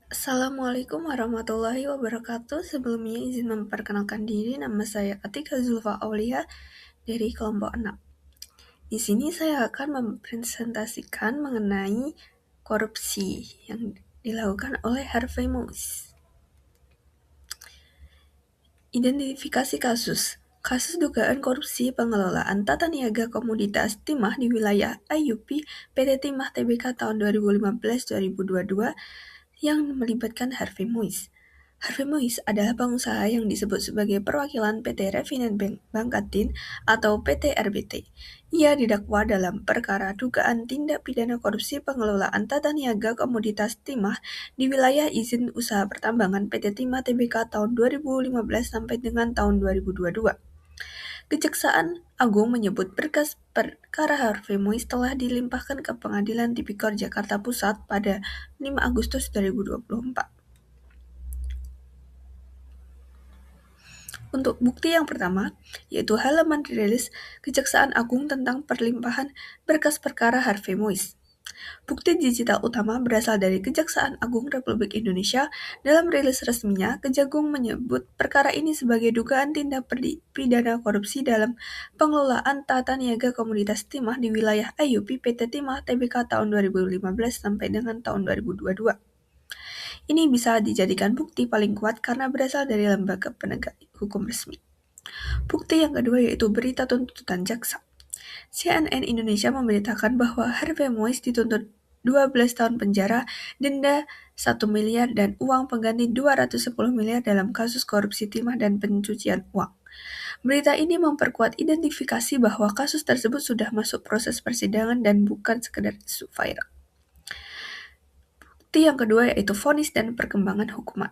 Assalamualaikum warahmatullahi wabarakatuh. Sebelumnya izin memperkenalkan diri, nama saya Atika Zulfa Aulia dari kelompok 6. Di sini saya akan mempresentasikan mengenai korupsi yang dilakukan oleh Harvey Moise. Identifikasi kasus. Kasus dugaan korupsi pengelolaan tata niaga komoditas timah di wilayah IUP PT Timah Tbk tahun 2015-2022 yang melibatkan Harvey Moise. Harvey Moise adalah pengusaha yang disebut sebagai perwakilan PT Refinet Bangkatin atau PT RBT. Ia didakwa dalam perkara dugaan tindak pidana korupsi pengelolaan tata niaga komoditas timah di wilayah izin usaha pertambangan PT Timah Tbk tahun 2015 sampai dengan tahun 2022. Kejaksaan Agung menyebut berkas perkara Harvey Moise telah dilimpahkan ke Pengadilan Tipikor Jakarta Pusat pada 5 Agustus 2024. Untuk bukti yang pertama, yaitu halaman rilis Kejaksaan Agung tentang perlimpahan berkas perkara Harvey Moise. Bukti digital utama berasal dari Kejaksaan Agung Republik Indonesia. Dalam rilis resminya, Kejagung menyebut perkara ini sebagai dugaan tindak pidana korupsi dalam pengelolaan tata niaga komoditas timah di wilayah IUP PT Timah Tbk tahun 2015 sampai dengan tahun 2022. Ini bisa dijadikan bukti paling kuat karena berasal dari lembaga penegak hukum resmi. Bukti yang kedua yaitu berita tuntutan jaksa. CNN Indonesia memberitakan bahwa Harvey Moise dituntut 12 tahun penjara, denda 1 miliar dan uang pengganti 210 miliar dalam kasus korupsi timah dan pencucian uang. Berita ini memperkuat identifikasi bahwa kasus tersebut sudah masuk proses persidangan dan bukan sekedar isu viral. Bukti yang kedua yaitu vonis dan perkembangan hukuman.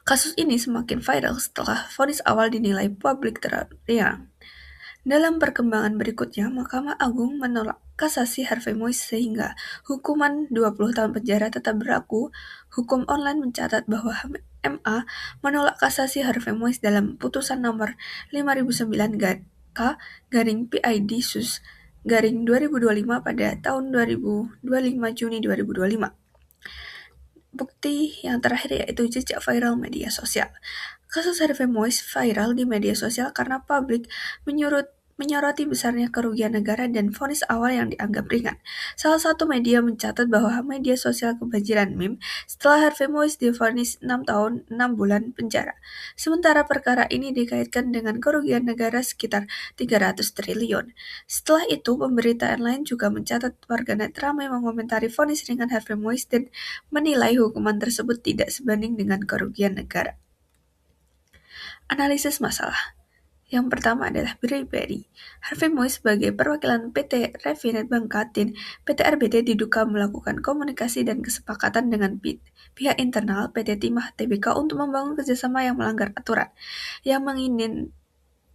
Kasus ini semakin viral setelah vonis awal dinilai publik terlalu ringan. Dalam perkembangan berikutnya, Mahkamah Agung menolak kasasi Harvey Moise sehingga hukuman 20 tahun penjara tetap berlaku. Hukum online mencatat bahwa MA menolak kasasi Harvey Moise dalam putusan nomor 5009-K/PID/2025 pada tahun 25 Juni 2025. Bukti yang terakhir yaitu jejak viral media sosial. Kasus Harvey Moise viral di media sosial karena publik menyoroti besarnya kerugian negara dan vonis awal yang dianggap ringan. Salah satu media mencatat bahwa media sosial kebanjiran meme setelah Harvey Moise divonis 6 tahun 6 bulan penjara. Sementara perkara ini dikaitkan dengan kerugian negara sekitar 300 triliun. Setelah itu, pemberitaan lain juga mencatat warganet ramai mengomentari vonis ringan Harvey Moise dan menilai hukuman tersebut tidak sebanding dengan kerugian negara. Analisis masalah. Yang pertama adalah pribadi. Harvey Moise sebagai perwakilan PT Refinet Bangkatin, PT RBT diduga melakukan komunikasi dan kesepakatan dengan pihak internal PT Timah Tbk untuk membangun kerjasama yang melanggar aturan, yang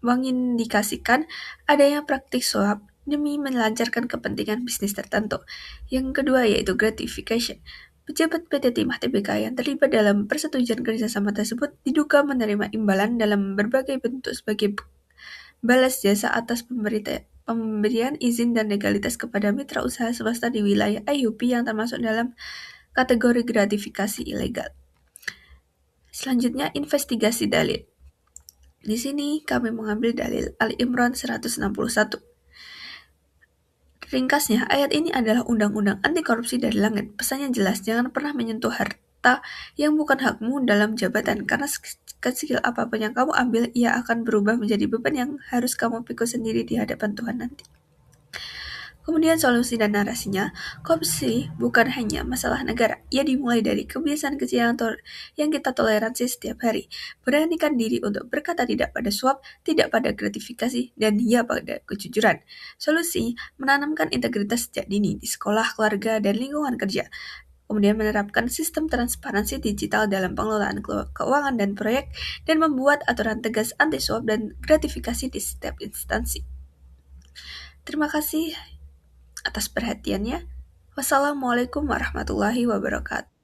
mengindikasikan adanya praktik suap demi melancarkan kepentingan bisnis tertentu. Yang kedua yaitu gratification. Pejabat PT Timah Tbk yang terlibat dalam persetujuan kerjasama tersebut diduga menerima imbalan dalam berbagai bentuk sebagai balas jasa atas pemberian izin dan legalitas kepada mitra usaha swasta di wilayah IUP yang termasuk dalam kategori gratifikasi ilegal. Selanjutnya, investigasi dalil. Di sini kami mengambil dalil Ali Imran 161. Ringkasnya, ayat ini adalah undang-undang anti korupsi dari langit. Pesannya jelas, jangan pernah menyentuh harta yang bukan hakmu dalam jabatan, karena sekecil apapun yang kamu ambil, ia akan berubah menjadi beban yang harus kamu pikul sendiri di hadapan Tuhan nanti. Kemudian solusi dan narasinya, korupsi bukan hanya masalah negara. Ia dimulai dari kebiasaan kecil yang kita toleransi setiap hari. Beranikan diri untuk berkata tidak pada suap, tidak pada gratifikasi, dan ya pada kejujuran. Solusi, menanamkan integritas sejak dini di sekolah, keluarga, dan lingkungan kerja. Kemudian menerapkan sistem transparansi digital dalam pengelolaan keuangan dan proyek, dan membuat aturan tegas anti suap dan gratifikasi di setiap instansi. Terima kasih atas perhatiannya. Wassalamualaikum warahmatullahi wabarakatuh.